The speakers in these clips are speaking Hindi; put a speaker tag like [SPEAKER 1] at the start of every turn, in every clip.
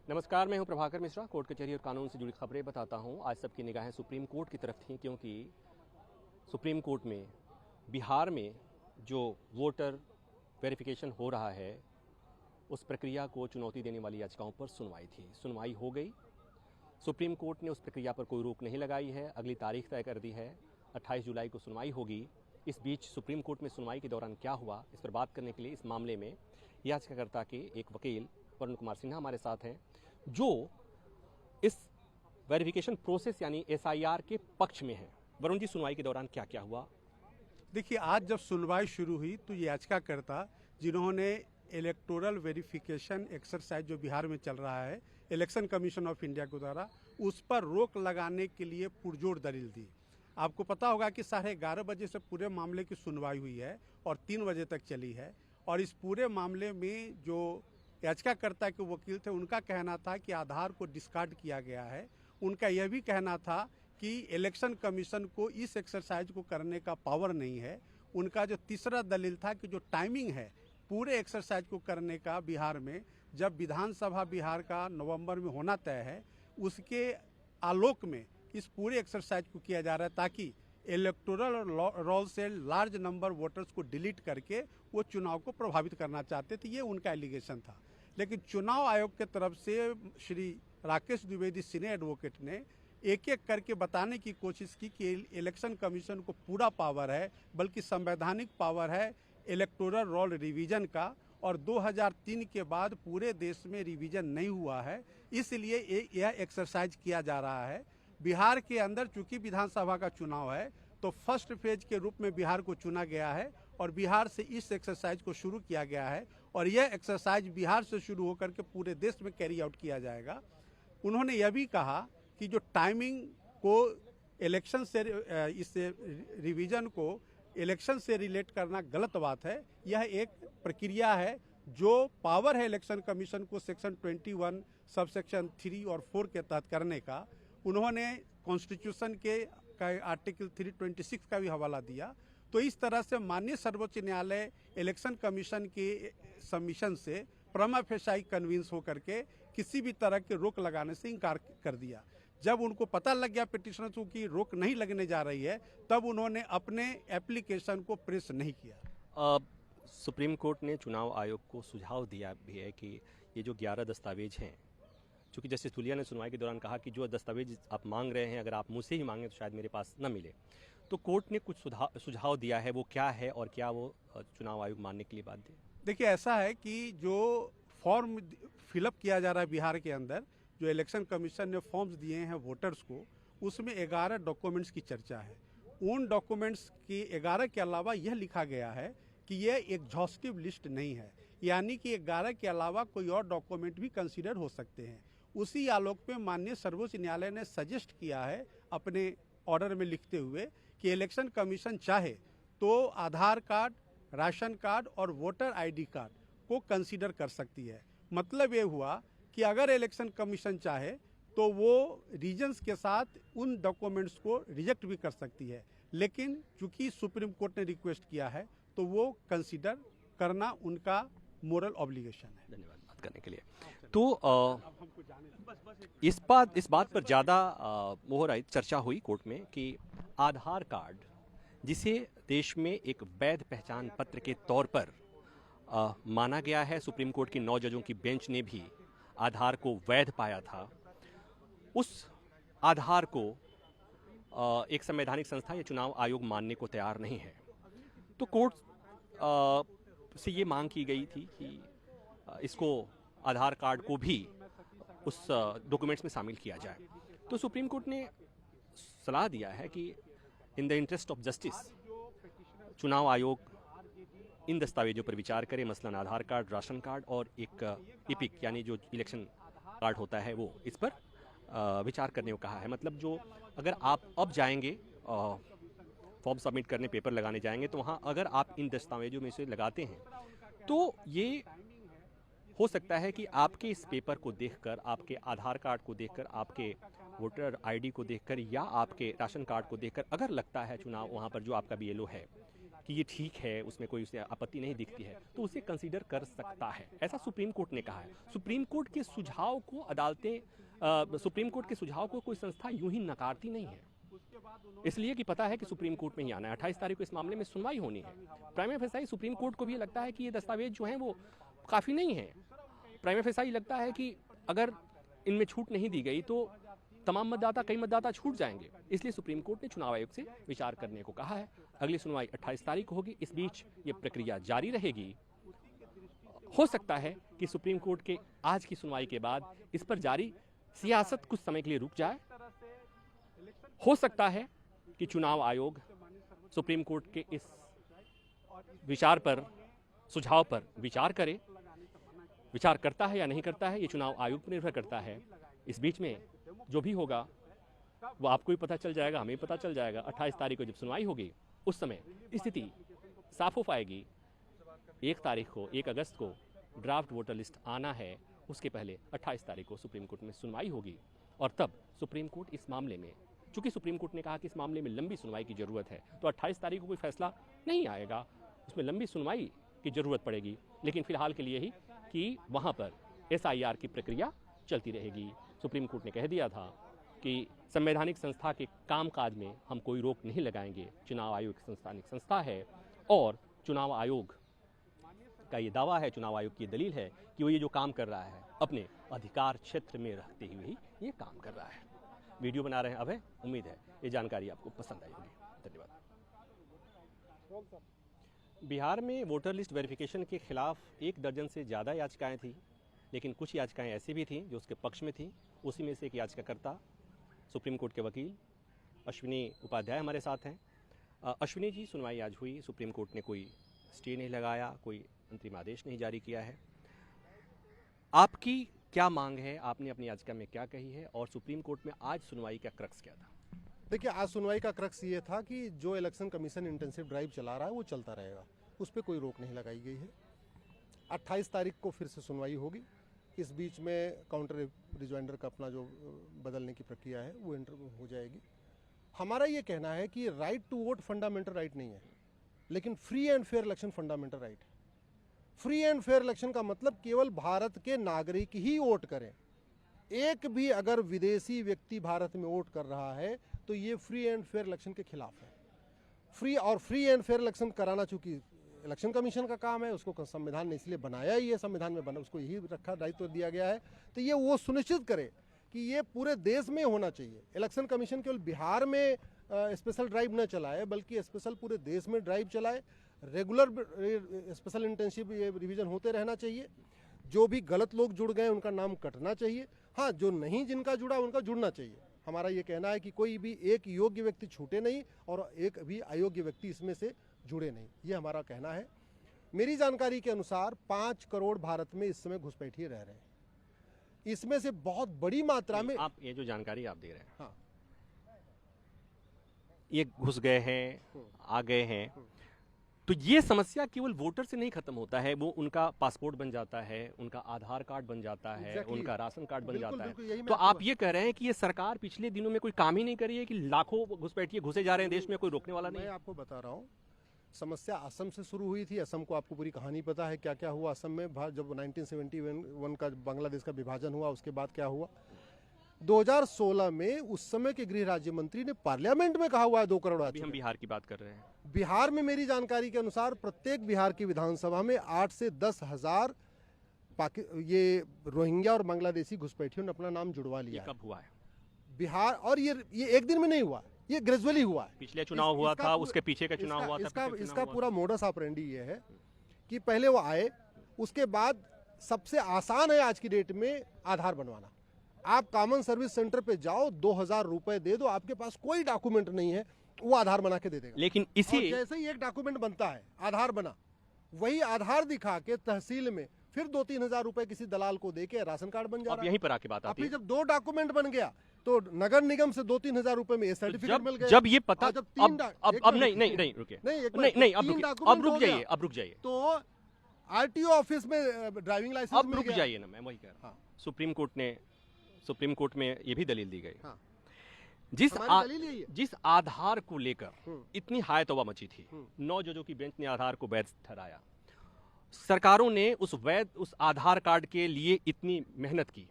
[SPEAKER 1] नमस्कार, मैं हूं प्रभाकर मिश्रा। कोर्ट कचहरी और कानून से जुड़ी खबरें बताता हूं। आज सबकी निगाहें सुप्रीम कोर्ट की तरफ थीं क्योंकि सुप्रीम कोर्ट में बिहार में जो वोटर वेरिफिकेशन हो रहा है उस प्रक्रिया को चुनौती देने वाली याचिकाओं पर सुनवाई थी। सुनवाई हो गई। सुप्रीम कोर्ट ने उस प्रक्रिया पर कोई रोक नहीं लगाई है। अगली तारीख तय कर दी है, 28 जुलाई को सुनवाई होगी। इस बीच सुप्रीम कोर्ट में सुनवाई के दौरान क्या हुआ, इस पर बात करने के लिए इस मामले में याचिकाकर्ता के एक वकील वरुण कुमार सिन्हा हमारे साथ हैं, जो इस वेरिफिकेशन प्रोसेस यानी एसआईआर के पक्ष में है। वरुण जी, सुनवाई के दौरान क्या क्या हुआ?
[SPEAKER 2] देखिए, आज जब सुनवाई शुरू हुई तो ये याचिकाकर्ता जिन्होंने इलेक्टोरल वेरिफिकेशन एक्सरसाइज जो बिहार में चल रहा है इलेक्शन कमीशन ऑफ इंडिया के द्वारा, उस पर रोक लगाने के लिए पुरजोर दलील दी। आपको पता होगा कि 11:30 बजे से पूरे मामले की सुनवाई हुई है और 3 बजे तक चली है। और इस पूरे मामले में जो याचिकाकर्ता के वकील थे, उनका कहना था कि आधार को डिस्कार्ड किया गया है। उनका यह भी कहना था कि इलेक्शन कमीशन को इस एक्सरसाइज को करने का पावर नहीं है। उनका जो तीसरा दलील था कि जो टाइमिंग है पूरे एक्सरसाइज को करने का बिहार में, जब विधानसभा बिहार का नवंबर में होना तय है, उसके आलोक में इस पूरे एक्सरसाइज को किया जा रहा है ताकि इलेक्टोरल रोल से लार्ज नंबर वोटर्स को डिलीट करके वो चुनाव को प्रभावित करना चाहते थे। ये उनका एलिगेशन था। लेकिन चुनाव आयोग के तरफ से श्री राकेश द्विवेदी सीनियर एडवोकेट ने एक एक करके बताने की कोशिश की कि इलेक्शन कमीशन को पूरा पावर है, बल्कि संवैधानिक पावर है इलेक्टोरल रोल रिवीजन का, और 2003 के बाद पूरे देश में रिवीजन नहीं हुआ है, इसलिए यह एक्सरसाइज किया जा रहा है। बिहार के अंदर चूंकि विधानसभा का चुनाव है तो फर्स्ट फेज के रूप में बिहार को चुना गया है और बिहार से इस एक्सरसाइज को शुरू किया गया है और यह एक्सरसाइज बिहार से शुरू होकर के पूरे देश में कैरी आउट किया जाएगा। उन्होंने यह भी कहा कि जो टाइमिंग को इलेक्शन से इस रिवीजन को इलेक्शन से रिलेट करना गलत बात है। यह एक प्रक्रिया है जो पावर है इलेक्शन कमीशन को सेक्शन 21 सबसेक्शन 3 और 4 के तहत करने का। उन्होंने कॉन्स्टिट्यूशन के आर्टिकल 326 का भी हवाला दिया। तो इस तरह से माननीय सर्वोच्च न्यायालय इलेक्शन कमीशन के सबमिशन से प्रमा फेसाई कन्विंस होकर के किसी भी तरह के रोक लगाने से इनकार कर दिया। जब उनको पता लग गया पिटिशनर्स को कि रोक नहीं लगने जा रही है, तब उन्होंने अपने एप्लीकेशन को प्रेस नहीं किया।
[SPEAKER 1] सुप्रीम कोर्ट ने चुनाव आयोग को सुझाव दिया भी है कि ये जो 11 दस्तावेज हैं, चूँकि जस्टिस धुलिया ने सुनवाई के दौरान कहा कि जो दस्तावेज आप मांग रहे हैं अगर आप मुझसे ही मांगें तो शायद मेरे पास न मिले, तो कोर्ट ने कुछ सुझाव दिया है। वो क्या है और क्या वो चुनाव आयोग मानने के लिए बाध्य है?
[SPEAKER 2] देखिए, ऐसा है कि जो फॉर्म फिलअप किया जा रहा है बिहार के अंदर, जो इलेक्शन कमीशन ने फॉर्म्स दिए हैं वोटर्स को, उसमें 11 डॉक्यूमेंट्स की चर्चा है। उन डॉक्यूमेंट्स की 11 के अलावा यह लिखा गया है कि यह एग्जॉस्टिव लिस्ट नहीं है, यानी कि 11 के अलावा कोई और डॉक्यूमेंट भी कंसीडर हो सकते हैं। उसी आलोक में माननीय सर्वोच्च न्यायालय ने सजेस्ट किया है अपने ऑर्डर में लिखते हुए कि इलेक्शन कमीशन चाहे तो आधार कार्ड, राशन कार्ड और वोटर आईडी कार्ड को कंसीडर कर सकती है। मतलब ये हुआ कि अगर इलेक्शन कमीशन चाहे तो वो रीजन्स के साथ उन डॉक्यूमेंट्स को रिजेक्ट भी कर सकती है, लेकिन चूंकि सुप्रीम कोर्ट ने रिक्वेस्ट किया है तो वो कंसीडर करना उनका मोरल ऑब्लिगेशन है।
[SPEAKER 1] धन्यवाद बात करने के लिए। तो इस बात पर ज़्यादा मोहर आई, चर्चा हुई कोर्ट में कि आधार कार्ड, जिसे देश में एक वैध पहचान पत्र के तौर पर माना गया है, सुप्रीम कोर्ट की 9 जजों की बेंच ने भी आधार को वैध पाया था, उस आधार को एक संवैधानिक संस्था या चुनाव आयोग मानने को तैयार नहीं है। तो कोर्ट से ये मांग की गई थी कि इसको आधार कार्ड को भी उस डॉक्यूमेंट्स में शामिल किया जाए। तो सुप्रीम कोर्ट ने सलाह दिया है कि in the interest of justice चुनाव आयोग इन दस्तावेजों पर विचार करे, मसलन आधार कार्ड, राशन कार्ड और एक इपिक यानी जो इलेक्शन कार्ड होता है, वो इस पर विचार करने को कहा है। मतलब जो अगर आप अब जाएंगे फॉर्म सबमिट करने, पेपर लगाने जाएंगे, तो वहाँ अगर आप इन दस्तावेजों में से लगाते हैं तो ये हो सकता है कि आपके इस पेपर को देखकर, आपके आधार कार्ड को देखकर, आपके वोटर आईडी को देखकर या आपके राशन कार्ड को देखकर अगर लगता है चुनाव वहाँ पर जो आपका बीएलओ है कि ये ठीक है, उसमें कोई उसे आपत्ति नहीं दिखती है, तो उसे कंसीडर कर सकता है, ऐसा सुप्रीम कोर्ट ने कहा है। सुप्रीम कोर्ट के सुझाव को सुप्रीम कोर्ट के सुझाव को कोई संस्था यूं ही नकारती नहीं है, इसलिए कि पता है कि सुप्रीम कोर्ट में ही आना है। 28 तारीख को इस मामले में सुनवाई होनी है। प्राइमा फेसाई सुप्रीम कोर्ट को भी लगता है कि ये दस्तावेज जो हैं वो काफ़ी नहीं है। प्राइमा फेसाई लगता है कि अगर इनमें छूट नहीं दी गई तो तमाम कई मतदाता छूट जाएंगे, इसलिए सुप्रीम कोर्ट ने चुनाव आयोग से विचार करने को कहा है। अगली सुनवाई 28 तारीख को होगी। इस बीच ये प्रक्रिया जारी रहेगी। हो सकता है कि सुप्रीम कोर्ट के आज की सुनवाई के बाद इस पर जारी सियासत कुछ समय के लिए रुक जाए। हो सकता है कि चुनाव आयोग सुप्रीम कोर्ट के इस सुझाव पर विचार करे। विचार करता है या नहीं करता है, ये चुनाव आयोग पर निर्भर करता है। इस बीच में जो भी होगा वो आपको भी पता चल जाएगा, हमें भी पता चल जाएगा। 28 तारीख को जब सुनवाई होगी उस समय स्थिति साफ हो पाएगी। 1 अगस्त को ड्राफ्ट वोटर लिस्ट आना है, उसके पहले 28 तारीख को सुप्रीम कोर्ट में सुनवाई होगी और तब सुप्रीम कोर्ट इस मामले में, चूंकि सुप्रीम कोर्ट ने कहा कि इस मामले में लंबी सुनवाई की जरूरत है, तो 28 तारीख को कोई फैसला नहीं आएगा, उसमें लंबी सुनवाई की जरूरत पड़ेगी। लेकिन फिलहाल के लिए ही कि वहां पर SIR की प्रक्रिया चलती रहेगी। सुप्रीम कोर्ट ने कह दिया था कि संवैधानिक संस्था के कामकाज में हम कोई रोक नहीं लगाएंगे। चुनाव आयोग संस्थानिक संस्था है और चुनाव आयोग का ये दावा है, चुनाव आयोग की दलील है कि वो ये जो काम कर रहा है अपने अधिकार क्षेत्र में रहते हुए ही ये काम कर रहा है। वीडियो बना रहे हैं अभय, उम्मीद है ये जानकारी आपको पसंद आई होगी। धन्यवाद। बिहार में वोटर लिस्ट वेरिफिकेशन के खिलाफ 1 दर्जन से ज़्यादा याचिकाएं थी, लेकिन कुछ याचिकाएं ऐसी भी थीं जो उसके पक्ष में थी। उसी में से एक याचिकाकर्ता सुप्रीम कोर्ट के वकील अश्विनी उपाध्याय हमारे साथ हैं। अश्विनी जी, सुनवाई आज हुई, सुप्रीम कोर्ट ने कोई स्टे नहीं लगाया, कोई अंतरिम आदेश नहीं जारी किया है। आपकी क्या मांग है, आपने अपनी याचिका में क्या कही है और सुप्रीम कोर्ट में आज सुनवाई का क्रक्स क्या था?
[SPEAKER 3] देखिए, आज सुनवाई का क्रक्स ये था कि जो इलेक्शन कमीशन इंटेंसिव ड्राइव चला रहा है वो चलता रहेगा, उस पर कोई रोक नहीं लगाई गई है। 28 तारीख को फिर से सुनवाई होगी। इस बीच में काउंटर रिजॉइंडर का अपना जो बदलने की प्रक्रिया है वो हो जाएगी। हमारा ये कहना है कि right to vote fundamental right नहीं है, लेकिन free and fair election fundamental right है। फ्री एंड फेयर इलेक्शन का मतलब केवल भारत के नागरिक ही वोट करें। एक भी अगर विदेशी व्यक्ति भारत में वोट कर रहा है तो ये फ्री एंड फेयर इलेक्शन के खिलाफ है। फ्री एंड फेयर इलेक्शन कराना चूंकि इलेक्शन कमीशन का काम है, उसको संविधान ने इसलिए बनाया ही है, संविधान में बना उसको यही रखा, दायित्व दिया गया है, तो ये वो सुनिश्चित करे कि ये पूरे देश में होना चाहिए। इलेक्शन कमीशन केवल बिहार में स्पेशल ड्राइव न चलाए, बल्कि स्पेशल पूरे देश में ड्राइव चलाए। रेगुलर स्पेशल इंटेंसिव ये रिवीजन होते रहना चाहिए। जो भी गलत लोग जुड़ गए उनका नाम कटना चाहिए। हाँ, जो नहीं जिनका जुड़ा उनका जुड़ना चाहिए। हमारा ये कहना है कि कोई भी एक योग्य व्यक्ति छूटे नहीं और एक भी अयोग्य व्यक्ति इसमें से जुड़े नहीं, ये हमारा कहना है। मेरी जानकारी के अनुसार 5 करोड़ भारत में इस समय घुसपैठिए रह रहे हैं। इसमें से बहुत बड़ी मात्रा में,
[SPEAKER 1] आप ये जो जानकारी आप दे रहे हैं,
[SPEAKER 3] हाँ,
[SPEAKER 1] ये घुस गए हैं, आ गए हैं, तो ये समस्या केवल वोटर से नहीं खत्म होता है, वो उनका पासपोर्ट बन जाता है, उनका आधार कार्ड बन जाता है,
[SPEAKER 3] Exactly.
[SPEAKER 1] उनका राशन कार्ड बन
[SPEAKER 3] बिल्कुल,
[SPEAKER 1] जाता
[SPEAKER 3] बिल्कुल,
[SPEAKER 1] है।
[SPEAKER 3] यही मैं
[SPEAKER 1] तो
[SPEAKER 3] आपको
[SPEAKER 1] आप ये कह रहे हैं कि ये सरकार पिछले दिनों में कोई काम ही नहीं कर रही है कि लाखों घुसपैठिए घुसे जा रहे हैं देश में, कोई रोकने वाला नहीं
[SPEAKER 3] मैं
[SPEAKER 1] है?
[SPEAKER 3] आपको बता रहा हूँ, समस्या असम से शुरू हुई थी। असम को आपको पूरी कहानी पता है, क्या क्या हुआ असम में जब 1971 का बांग्लादेश का विभाजन हुआ, उसके बाद क्या हुआ। 2016 में उस समय के गृह राज्य मंत्री ने पार्लियामेंट में कहा हुआ है 2 करोड़
[SPEAKER 1] अभी हम बिहार की बात कर रहे हैं।
[SPEAKER 3] बिहार में मेरी जानकारी के अनुसार प्रत्येक बिहार की विधानसभा में 8 से 10 हजार ये रोहिंग्या और बांग्लादेशी घुसपैठियों ने अपना नाम जुड़वा
[SPEAKER 1] ये
[SPEAKER 3] लिया।
[SPEAKER 1] कब हुआ है?
[SPEAKER 3] बिहार, और ये एक दिन में नहीं हुआ, ये ग्रेजुअली हुआ है।
[SPEAKER 1] पिछले चुनाव हुआ था, उसके पीछे का चुनाव हुआ था,
[SPEAKER 3] इसका पूरा मोडस ऑपरेंडी ये है कि पहले वो आए, उसके बाद सबसे आसान है आज की डेट में आधार बनवाना। आप कॉमन सर्विस सेंटर पे जाओ, 2000 रुपए दे दो, आपके पास कोई डॉक्यूमेंट नहीं है, वो आधार बना के दे देगा।
[SPEAKER 1] लेकिन
[SPEAKER 3] और जैसे ही एक डॉक्यूमेंट बनता है, आधार बना, वही आधार दिखा के तहसील में फिर 2-3 हजार रुपए किसी दलाल को दे के राशन कार्ड बन जा रहा है।
[SPEAKER 1] यहीं पर आके बात आती है,
[SPEAKER 3] जब 2 डॉक्यूमेंट बन गया तो नगर निगम से 2-3 हजार रुपए में सर्टिफिकेट मिल गया।
[SPEAKER 1] जब ये पता,
[SPEAKER 3] जब
[SPEAKER 1] अब नहीं रुकिए, नहीं अब रुक जाइए,
[SPEAKER 3] तो आरटीओ ऑफिस में ड्राइविंग लाइसेंस
[SPEAKER 1] अब रुक जाइए ना, मैं वही कह रहा हूँ। सुप्रीम कोर्ट में ये भी दलील दी गई,
[SPEAKER 3] हाँ,
[SPEAKER 1] जिस आधार को लेकर इतनी हाय तौबा मची थी, 9 जजों की बेंच ने आधार को वैध ठहराया। सरकारों ने उस आधार कार्ड के लिए इतनी मेहनत की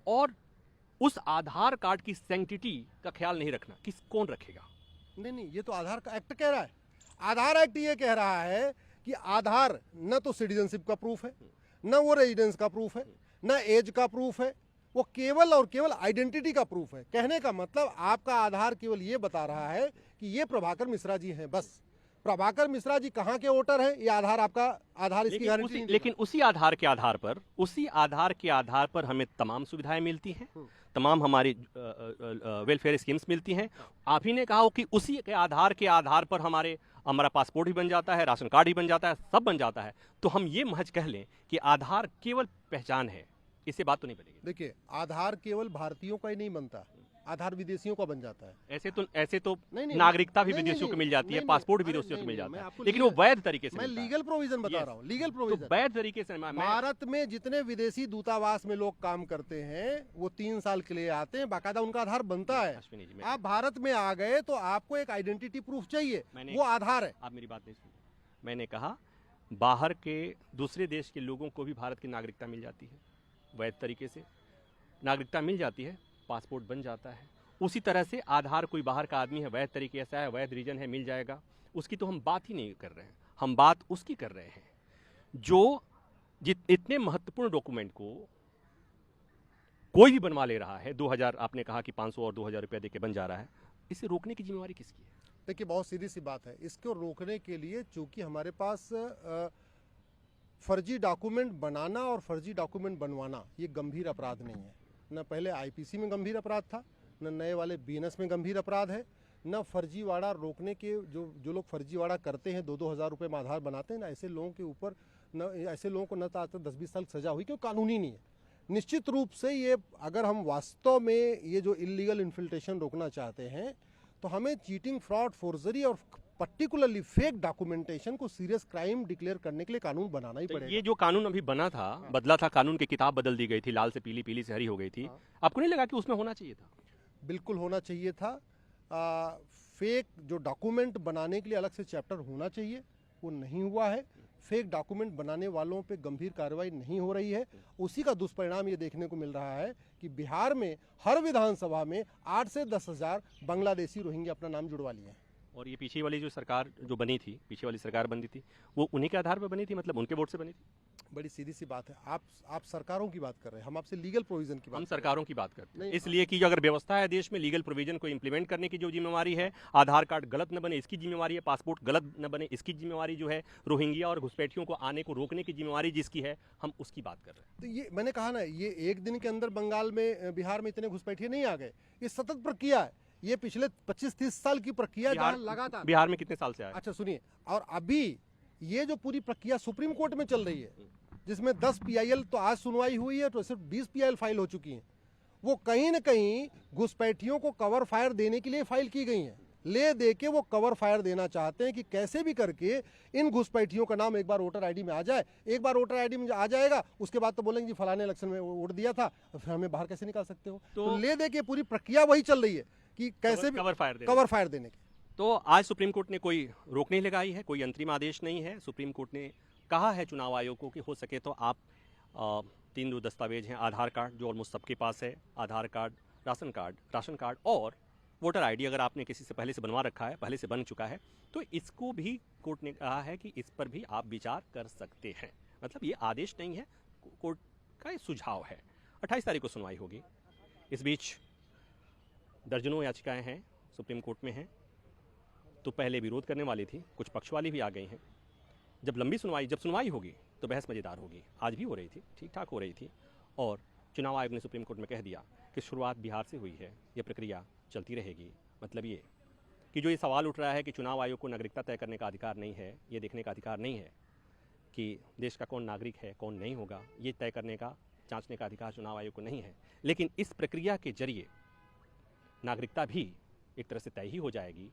[SPEAKER 1] और उस आधार कार्ड की सैंक्टिटी का ख्याल नहीं रखना, कौन रखेगा?
[SPEAKER 3] नहीं, ये तो आधार का एक्ट कह रहा है। आधार एक्ट ये कह रहा है कि आधार न तो सिटीजनशिप का प्रूफ है, न वो रेजिडेंस का प्रूफ है, न एज का प्रूफ है, वो केवल और केवल आइडेंटिटी का प्रूफ है। कहने का मतलब आपका आधार केवल ये बता रहा है कि ये प्रभाकर मिश्रा जी हैं, बस। प्रभाकर मिश्रा जी कहाँ के वोटर हैं, ये आधार आपका आधार इसकी गारंटी।
[SPEAKER 1] लेकिन उसी आधार के आधार पर हमें तमाम सुविधाएं मिलती हैं, तमाम हमारी वेलफेयर स्कीम्स मिलती हैं। आप ही ने कहा कि उसी के आधार पर हमारा पासपोर्ट भी बन जाता है, राशन कार्ड भी बन जाता है, सब बन जाता है। तो हम ये महज कह लें कि आधार केवल पहचान है, इससे बात तो नहीं बनेगी।
[SPEAKER 3] देखिए, आधार केवल भारतीयों का ही नहीं बनता, आधार विदेशियों का बन जाता है।
[SPEAKER 1] ऐसे तो नागरिकता भी विदेशियों को मिल जाती है, पासपोर्ट भी विदेशियों को मिल जाता है, लेकिन वो वैध तरीके से।
[SPEAKER 3] मैं लीगल प्रोविजन बता रहा हूँ, लीगल प्रोविजन
[SPEAKER 1] वैध तरीके से।
[SPEAKER 3] भारत में जितने विदेशी दूतावास में लोग काम करते हैं वो 3 साल के लिए आते हैं, बाकायदा उनका आधार बनता है। आप भारत में आ गए तो आपको एक आइडेंटिटी प्रूफ चाहिए, वो आधार है।
[SPEAKER 1] आप मेरी बात नहीं सुनी। मैंने कहा बाहर के दूसरे देश के लोगों को भी भारत की नागरिकता मिल जाती है, वैध तरीके से नागरिकता मिल जाती है, पासपोर्ट बन जाता है। उसी तरह से आधार कोई बाहर का आदमी है, वैध तरीके से है, वैध रीजन है, मिल जाएगा। उसकी तो हम बात ही नहीं कर रहे हैं, हम बात उसकी कर रहे हैं जो इतने महत्वपूर्ण डॉक्यूमेंट को कोई भी बनवा ले रहा है। 2000 आपने कहा कि 500 और 2000 रुपया देके बन जा रहा है, इसे रोकने की जिम्मेवारी किसकी है?
[SPEAKER 3] देखिए, बहुत सीधी सी बात है, इसको रोकने के लिए चूंकि हमारे पास फर्जी डॉक्यूमेंट बनाना और फर्जी डॉक्यूमेंट बनवाना ये गंभीर अपराध नहीं है। न पहले आईपीसी में गंभीर अपराध था, न नए वाले बीएनएस में गंभीर अपराध है, न फर्जीवाड़ा रोकने के जो लोग फर्जीवाड़ा करते हैं 2-2 हज़ार रुपये में आधार बनाते हैं, ना ऐसे लोगों के ऊपर ऐसे लोगों को न तो आज तक 10-20 साल सजा हुई, क्योंकि कानूनी नहीं है। निश्चित रूप से ये अगर हम वास्तव में ये जो इलीगल इन्फिल्ट्रेशन रोकना चाहते हैं तो हमें चीटिंग, फ्रॉड, फोर्जरी और पर्टिकुलरली फेक डॉक्यूमेंटेशन को सीरियस क्राइम डिक्लेयर करने के लिए कानून बनाना ही पड़ेगा।
[SPEAKER 1] ये जो कानून अभी बना था, बदला था, कानून की किताब बदल दी गई थी, लाल से पीली, पीली से हरी हो गई थी। आपको नहीं लगा कि उसमें होना चाहिए था?
[SPEAKER 3] बिल्कुल होना चाहिए था। फेक जो डॉक्यूमेंट बनाने के लिए अलग से चैप्टर होना चाहिए, वो नहीं हुआ है। फेक डॉक्यूमेंट बनाने वालों पे गंभीर कार्रवाई नहीं हो रही है। उसी का दुष्परिणाम ये देखने को मिल रहा है कि बिहार में हर विधानसभा में 8 से 10 हज़ार बांग्लादेशी रोहिंग्या अपना नाम जुड़वा लिए हैं।
[SPEAKER 1] और ये पीछे वाली जो सरकार जो बनी थी, पीछे वाली सरकार बनी थी, वो उन्हीं के आधार पर बनी थी, मतलब उनके वोट से बनी थी?
[SPEAKER 3] बड़ी सीधी सी बात है। आप सरकारों की बात कर रहे हैं, हम आपसे लीगल प्रोविजन की बात।
[SPEAKER 1] हम सरकारों की बात करते हैं, इसलिए कि अगर व्यवस्था है देश में, लीगल प्रोविजन को इंप्लीमेंट करने की जो जिम्मेवारी है, आधार कार्ड गलत न बने इसकी जिम्मेवारी है, पासपोर्ट गलत न बने इसकी जिम्मेवारी जो है, रोहिंग्या और घुसपैठियों को आने को रोकने की जिम्मेवारी जिसकी है, हम उसकी बात कर रहे हैं।
[SPEAKER 3] तो ये मैंने कहा ना, ये एक दिन के अंदर बंगाल में, बिहार में इतने घुसपैठिए नहीं आ गए। ये सतत प्रक्रिया है, ये पिछले 25-30 साल की प्रक्रिया लगातार।
[SPEAKER 1] बिहार में कितने साल से आया?
[SPEAKER 3] अच्छा सुनिए, और अभी ये जो पूरी प्रक्रिया सुप्रीम कोर्ट में चल रही है, जिसमें 10 PIL तो आज सुनवाई हुई है, तो सिर्फ 20 PIL फाइल हो चुकी हैं। वो कहीं न कहीं घुसपैठियों को कवर फायर देने के लिए फाइल की गई हैं। ले दे के वो कवर फायर देना चाहते हैं कि कैसे भी करके इन घुसपैठियों का नाम एक बार वोटर आईडी में आ जाए। एक बार वोटर आईडी में आ जाएगा, उसके बाद तो बोलेंगे जी फलाने इलेक्शन में वोट दिया था, फिर हमें बाहर कैसे निकाल सकते हो। तो ले दे के पूरी प्रक्रिया वही चल रही है कि कैसे भी
[SPEAKER 1] कवर फायर देने की। तो आज सुप्रीम कोर्ट ने कोई रोक नहीं लगाई है, कोई अंतरिम आदेश नहीं है। सुप्रीम कोर्ट ने कहा है चुनाव आयोग को कि हो सके तो आप 3 जो दस्तावेज हैं, आधार कार्ड जो ऑलमोस्ट सबके पास है, आधार कार्ड, राशन कार्ड और वोटर आईडी अगर आपने किसी से पहले से बनवा रखा है, पहले से बन चुका है, तो इसको भी कोर्ट ने कहा है कि इस पर भी आप विचार कर सकते हैं। मतलब ये आदेश नहीं है, कोर्ट का ये सुझाव है। 28 तारीख को सुनवाई होगी। इस बीच दर्जनों याचिकाएं हैं, सुप्रीम कोर्ट में हैं। तो पहले विरोध करने वाली थी, कुछ पक्ष वाली भी आ गई हैं। जब सुनवाई होगी तो बहस मज़ेदार होगी। आज भी हो रही थी, ठीक ठाक हो रही थी। और चुनाव आयोग ने सुप्रीम कोर्ट में कह दिया कि शुरुआत बिहार से हुई है, यह प्रक्रिया चलती रहेगी। मतलब ये कि जो ये सवाल उठ रहा है कि चुनाव आयोग को नागरिकता तय करने का अधिकार नहीं है, ये देखने का अधिकार नहीं है कि देश का कौन नागरिक है, कौन नहीं होगा, ये तय करने का, जांचने का अधिकार चुनाव आयोग को नहीं है। लेकिन इस प्रक्रिया के जरिए नागरिकता भी एक तरह से तय ही हो जाएगी।